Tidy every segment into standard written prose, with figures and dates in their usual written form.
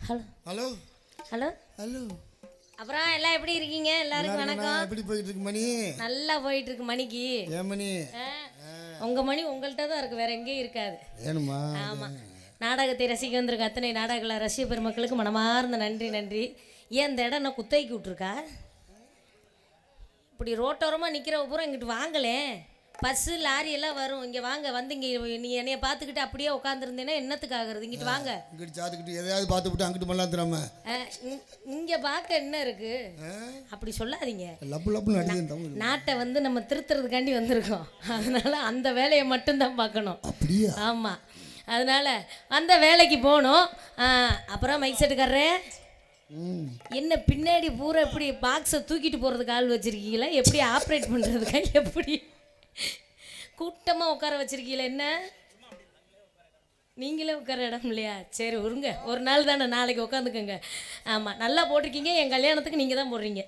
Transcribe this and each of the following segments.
Hello hello hello hello. அப்புறம் எல்லாம் எப்படி இருக்கீங்க? எல்லாருக்கும் வணக்கம். எப்படி போயிட்டு இருக்கு மணி? நல்லா போயிட்டு இருக்கு மணிக்கு. ஏன் மணி? உங்க மணி உங்கள்கிட்ட தான் இருக்கு, வேற எங்கேயும் இருக்காது. ஏனுமா? ஆமா. நாடகத்தை ரசிக்க வந்திருக்க அத்தனை நாடக ரசிக பெருமக்களுக்கு மனமார்ந்த நன்றி நன்றி. ஏன் இந்த இடம் நான் குத்தகைக்கு விட்ருக்கா? இப்படி ரோட்டோரமாக நிற்கிற பூரா இங்கிட்டு வாங்கலே, பஸ்ஸு லாரி எல்லாம் வரும். இங்கே வாங்க, வந்து இங்கே நீ என்னைய பார்த்துக்கிட்டு அப்படியே உட்காந்துருந்தேன்னா என்னத்துக்கு ஆகுறது? இங்கிட்டு வாங்க. இங்கிட்டு சாத்துக்கிட்டு எதையாவது பார்த்து விட்டு அங்கிட்டு பண்ணலாம் தராம. இங்கே பார்க்க என்ன இருக்கு? அப்படி சொல்லாதீங்க. லப்பு லப்புன்னு அடிக்க நாட்டை வந்து நம்ம திருத்துறதுக்காண்டி வந்திருக்கோம். அதனால அந்த வேலையை மட்டும்தான் பார்க்கணும். அப்படியா? ஆமாம். அதனால அந்த வேலைக்கு போகணும். அப்புறம் மைக் செட்டுக்காரரே, என்ன பின்னாடி பூரா எப்படி பாக்ஸை தூக்கிட்டு போகிறதுக்கு ஆள் வச்சுருக்கீங்களா? எப்படி ஆப்ரேட் பண்ணுறதுக்கா? எப்படி கூட்டமாக உட்கார வச்சுருக்கீங்களா? என்ன நீங்களே உட்கார இடம் இல்லையா? சரி விடுங்க, ஒரு நாள் தானே, நாளைக்கு உட்காந்துக்கோங்க. ஆமாம், நல்லா போட்டிருக்கீங்க. என் கல்யாணத்துக்கு நீங்கள் தான் போடுறீங்க.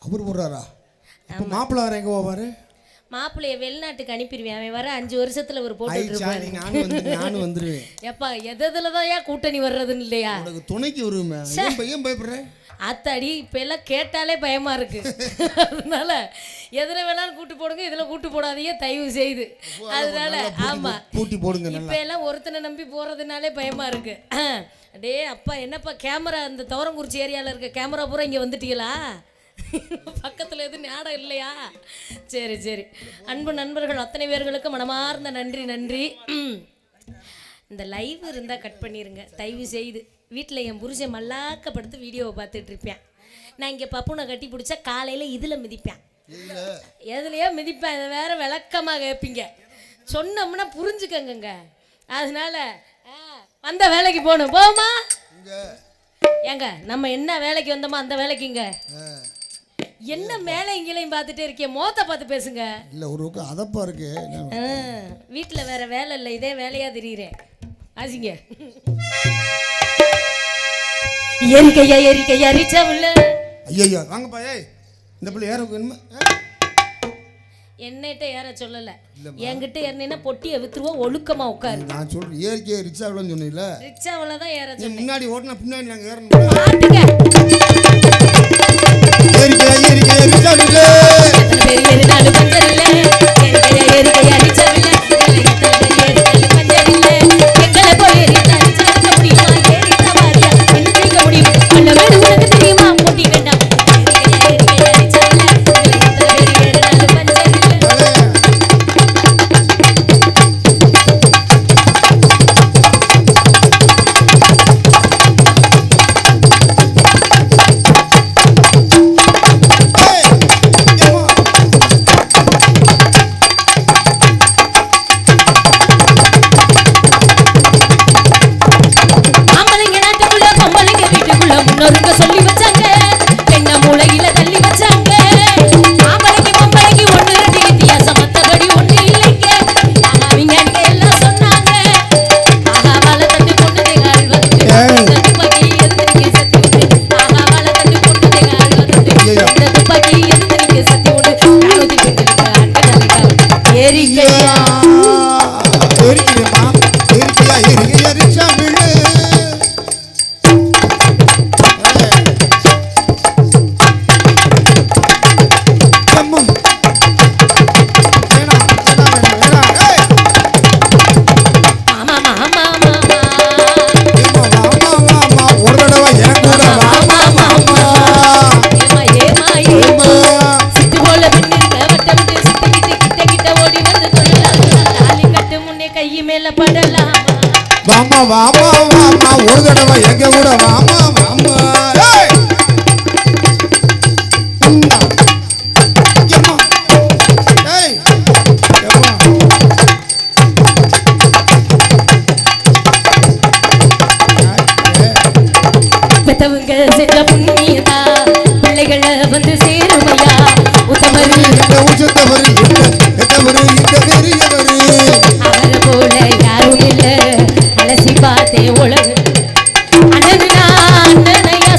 அவர் போடுறாரா? மாப்பிள்ளை வர எங்கே போவார்? மாப்பிள்ளைய வெளிநாட்டுக்கு அனுப்பிடுவேன். அவன் வர 5 வருஷத்துல ஒரு போட்டு நானும் வந்துடுவேன். எப்பா எதுல தான் ஏன் கூட்டணி வர்றதுன்னு இல்லையா? உனக்கு துணைக்கு வருவேன். ஏன் பயப்படுறேன்? அத்தாடி இப்ப எல்லாம் கேட்டாலே பயமா இருக்கு. அதனால எதுல வேணாலும் கூட்டு போடுங்க, இதுல கூட்டு போடாதீங்க தயவு செய்து. அதனால ஆமா, கூட்டி போடுங்க. இப்ப எல்லாம் ஒருத்தனை நம்பி போறதுனாலே பயமா இருக்கு. அடே அப்பா, என்னப்பா கேமரா இந்த துவரங்குறிச்சி ஏரியால இருக்க கேமரா பூரா இங்க வந்துட்டீங்களா? பக்கத்தில் எதுவும் நாடம் இல்லையா? சரி சரி. அன்பு நண்பர்கள் அத்தனை பேர்களுக்கு மனமார்ந்த நன்றி நன்றி. இந்த லைவ் இருந்தால் கட் பண்ணிடுங்க தயவு செய்து. வீட்டில் என் புருஷன் மல்லாக்கப்படுத்து வீடியோவை பார்த்துட்டு இருப்பேன். நான் இங்கே பப்புனை கட்டி பிடிச்சா காலையில் இதில் மிதிப்பேன், எதுலையோ மிதிப்பேன். இதை வேற விளக்கமாக கேட்பீங்க, சொன்னோம்னா புரிஞ்சுக்கங்க. அதனால அந்த வேலைக்கு போகணும். போமா ஏங்க, நம்ம என்ன வேலைக்கு வந்தோமோ அந்த வேலைக்குங்க. என்ன மேலே இங்கேயும் பார்த்துட்டே இருக்கே, மோத்த பார்த்து பேசுங்க. இல்லை ஒரு அதப்பா இருக்கு. வீட்டில் வேற வேலை இல்லை, இதே வேலையா தெரியுறேன். ஆசிங்க எரிக்கையா எரிக்கையா ரிச்சா உள்ள. ஐயா வாங்கப்பா. இந்த பிள்ளை ஏற என்னட்ட ஏற சொல்லல, என்கிட்ட ஏறினா பொட்டியை வித்துருவோம். ஒழுக்கமா உட்காரு. நான் சொல்றேன் ஏறிக்கே ரிச்சாவளன்னு சொன்னீங்களா? ரிச்சாவள தான் ஏற சொன்னேன். முன்னாடி ஓடுனா பின்னாடி நாங்க ஏறணும். பாத்துங்க ஏறிக்கே ஏறிக்கே ரிச்சாவள. எத்தனை பேர் ஏறினாலும் பஞ்சர் இல்ல. ஏறிக்கையா ஏறிக்கையா ரிச்சா இல்ல. எத்தனை பேர் ஏறினாலும் பஞ்சர் இல்ல. எங்களை போய் ஏறிட்டா ரிச்சா இருக்க முடியுமா? ஏறிட்டா வாரியா என்ன செய்ய முடியும்? அல்ல வேடு உனக்கு தெரியுமா? போட்டி வேண்டாம். ஏறிக்கையா ஏறிக்கையா ரிச்சா இல்ல. எத்தனை பேர் ஏறினாலும் பஞ்சர் இல்ல. முன்னோருங்க சொல்லி வச்சாங்க, பெண்ண மூளையில தள்ளி வச்சாங்க. ஆம்பளைக்கு பொம்பளைக்கு ஒண்ணு ரெண்டு வித்தியாசம், மத்தபடி ஒண்ணு இல்லைங்க. அவங்க எல்லாம் சொன்னாங்க. ஆஹா வாழை தட்டு பொண்ணு தேகாள் வந்து துப்பாக்கி எதிர்த்து சத்தி உண்டு. ஆஹா வாழை தட்டு பொண்ணு தேகாள் வந்து துப்பாக்கி எதிர்த்து சத்தி உண்டு. நானூத்தி பெண்களுக்கு ஆண்கள் ஏரிக்கையா ஏறிக்கையா ஏறிக்கையா ஏறிக்கையா ரிச்சா விழு. வாமா வாமா வாமா ஒரு தடவை எங்க கூட வாமா வாமா. பெத்தவங்க செஞ்ச புண்ணியதா பிள்ளைகளை வந்து சேருமையா. உத்தமரு உச்சத்தவரு எத்தவரு இந்த பெரியவரு அவரை போல யாரும் இல்ல. அலசி பார்த்தே உலகு அண்ணனா அண்ணனையா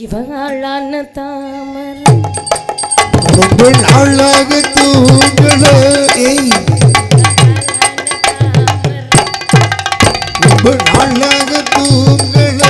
இவன் ஆளான தாமரை ரொம்ப நாளாக தூங்கல ஏய் ரொம்ப நாளாக தூங்கல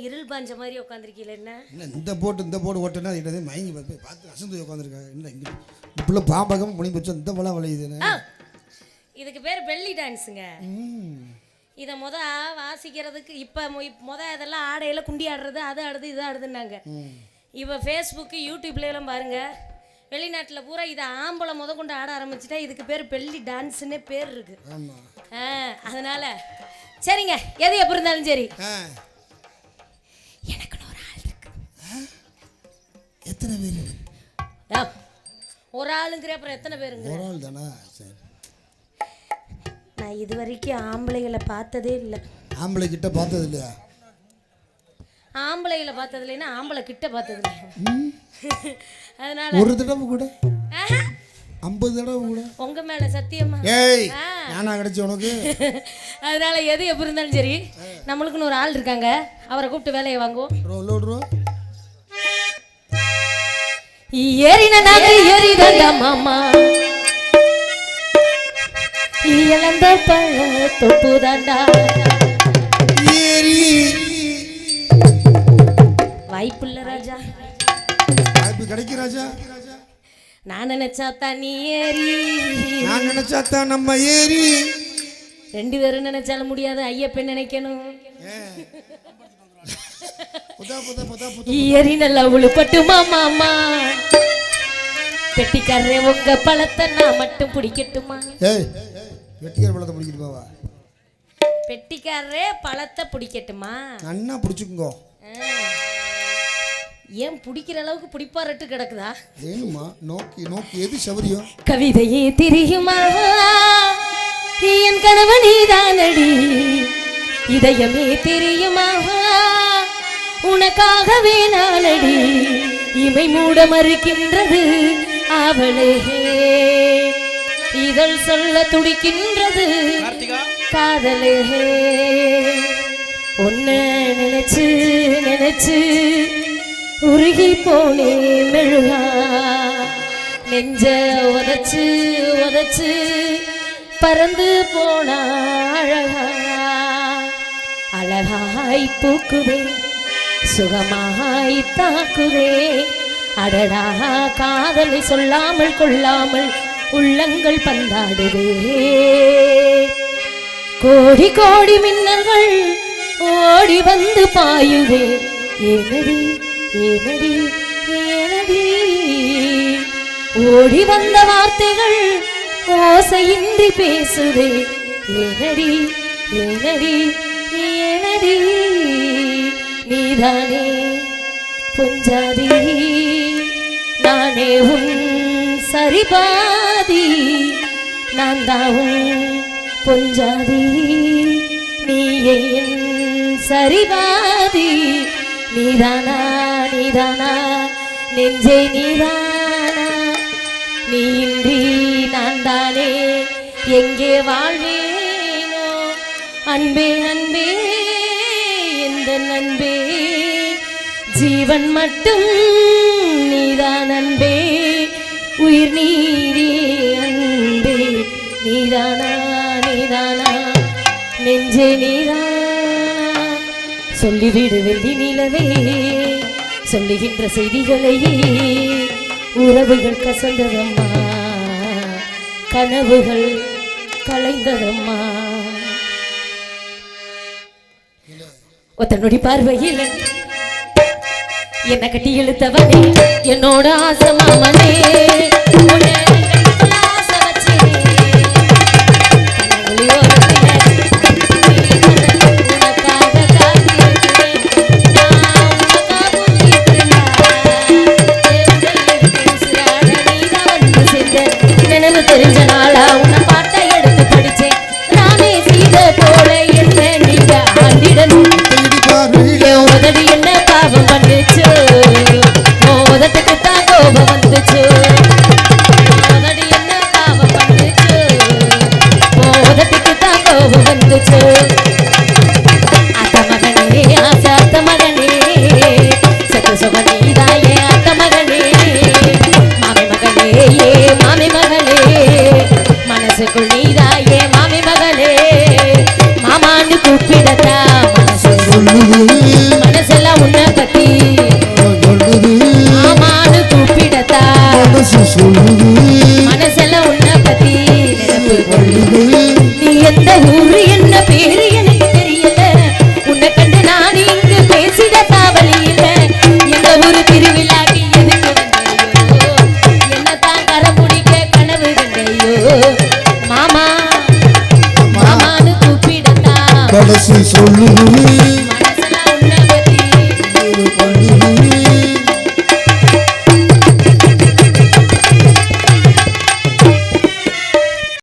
இருள் பாஞ்ச மாதிரி உட்காந்துருக்கீல என்ன? இந்த போட்டு ஓட்டுனா என்னது மயங்கி பார்த்து அசந்து உட்காந்துருக்காங்க. என்ன இங்கே இப்படி பாம்பகம் முனி போச்சு இந்த போலாம் வளையுதுன்னு. இதுக்கு பேர் பெல்லி டான்ஸுங்க. இதை வாசிக்கிறதுக்கு இப்போ இதெல்லாம் ஆடையில் குண்டி ஆடுறது, அது ஆடுது இது ஆடுதுன்னாங்க. இப்போ ஃபேஸ்புக்கு யூடியூப்லாம் பாருங்கள், வெளிநாட்டில் பூரா இதை ஆம்பளை கொண்டு ஆட ஆரம்பிச்சுட்டா இதுக்கு பேர் பெல்லி டான்ஸுன்னே பேர் இருக்கு. அதனால சரிங்க, எது எப்படி இருந்தாலும் சரி, எனக்கு ஒரு ஆள் இருக்கு. எத்தனை பேர்? ஒரு ஆளுங்கிற அப்புறம் எத்தனை பேருங்க? ஒரு ஆள் தானா? சரி. நான் இது வரைக்கும் ஆம்பளைகளை பார்த்ததே இல்லை. ஆம்பளை கிட்ட பார்த்தது இல்லையா? ஆம்பளைகளை பார்த்தது இல்லைன்னா ஆம்பளை கிட்ட பார்த்தது இல்லை. அதனால ஒரு தடவை கூட 50 தடவை கூட உங்க மேல சத்தியமா? ஏய் நானா கிடைச்ச உனக்கு? அதனால எது எப்படி இருந்தாலும் சரி, நம்மளுக்குன்னு ஒரு ஆள் இருக்காங்க, அவரை கூப்பிட்டு வேலையை வாங்குவோம். ஏறின நாக்கு ஏறிதண்டா மாமா, இழந்த பழ தொப்பு தாண்டா ஏறி. வாய்ப்பு இல்ல ராஜா, வாய்ப்பு கிடைக்கும் ராஜா. நான் நினைச்சாத்தான் நீ ஏறி, நான் நினைச்சாத்தான் நம்ம ஏறி. 2 பேரும் நினைச்சாலும் முடியாது, ஐயப்பன் நினைக்கணும். ஏறி நல்லா உழுப்பட்டுமா மாமா, பெட்டிக்காரரே உங்க பழத்தை நான் மட்டும் பிடிக்கட்டுமா? வெட்டிக்கார பழத்தை பிடிக்கட்டுமாவா? பெட்டிக்காரரே பழத்தை பிடிக்கட்டுமா? அண்ணா பிடிச்சுக்குங்கோ. ஏன் பிடிக்கிற அளவுக்கு பிடிப்பாரட்டு கிடக்குதா? ஏனுமா நோக்கி நோக்கி எது சௌரியம்? கவிதையே தெரியுமா என் கணவன் நீதானடி, இதயமே தெரியுமா உனக்காகவே நானடி, இமை மூட மறுக்கின்றது அவளே, இதழ் சொல்ல துடிக்கின்றது காதலே, உன்னை நினைச்சு நினைச்சு உருகி போனே மெழுகா, நெஞ்ச உதச்சு உதச்சு பறந்து போனா அழகா, அழகாய் பூக்குதே சுகமாய் தாக்குதே, அடடா காதலை சொல்லாமல் கொள்ளாமல் உள்ளங்கள் பந்தாடுதே, கோடி கோடி மின்னல்கள் ஓடி வந்து பாயுதே, ஏனடி ஏனடி ஏனடி, ஓடி வந்த வார்த்தைகள் ஓசையின்றி பேசுதே, ஏனடி ஏனடி ஏனடி, நீதானே பொஞ்சாதி நானே உன் சரிபாதி, நான் தான் பொஞ்சாதி நீயே என் சரிபாதி, நீதானா நீதானா நெஞ்சே நீதானா, நீயின்றி நான் தானே எங்கே வாழ்வேனோ, அன்பே அன்பே எந்த அன்பே, ஜீவன் மட்டும் நீதான் அன்பே, உயிர் நீரே அன்பே, நீதானா நீதானா நெஞ்சே நீதானா, சொல்லிவிடு வெள்ளி நிலவே சொல்லுகின்ற செய்திகளையே, உறவுகள் கசந்ததம்மா கனவுகள் கலைந்ததம்மா, ஒத்தனுடைய பார்வையில் என்ன கட்டி இழுத்தவனே என்னோட ஆசை மாமனே, தெரிஞ்ச நாளா உன்னை பாட்டை எடுத்து படிச்சேன் நானே, சீத போல என்ன நீங்க ஆண்டிடணும், உதடி என்ன பாவம் பண்ணுச்சு, உதட்டுக்கு தான் கோபம் வந்துச்சு, சொல்லுது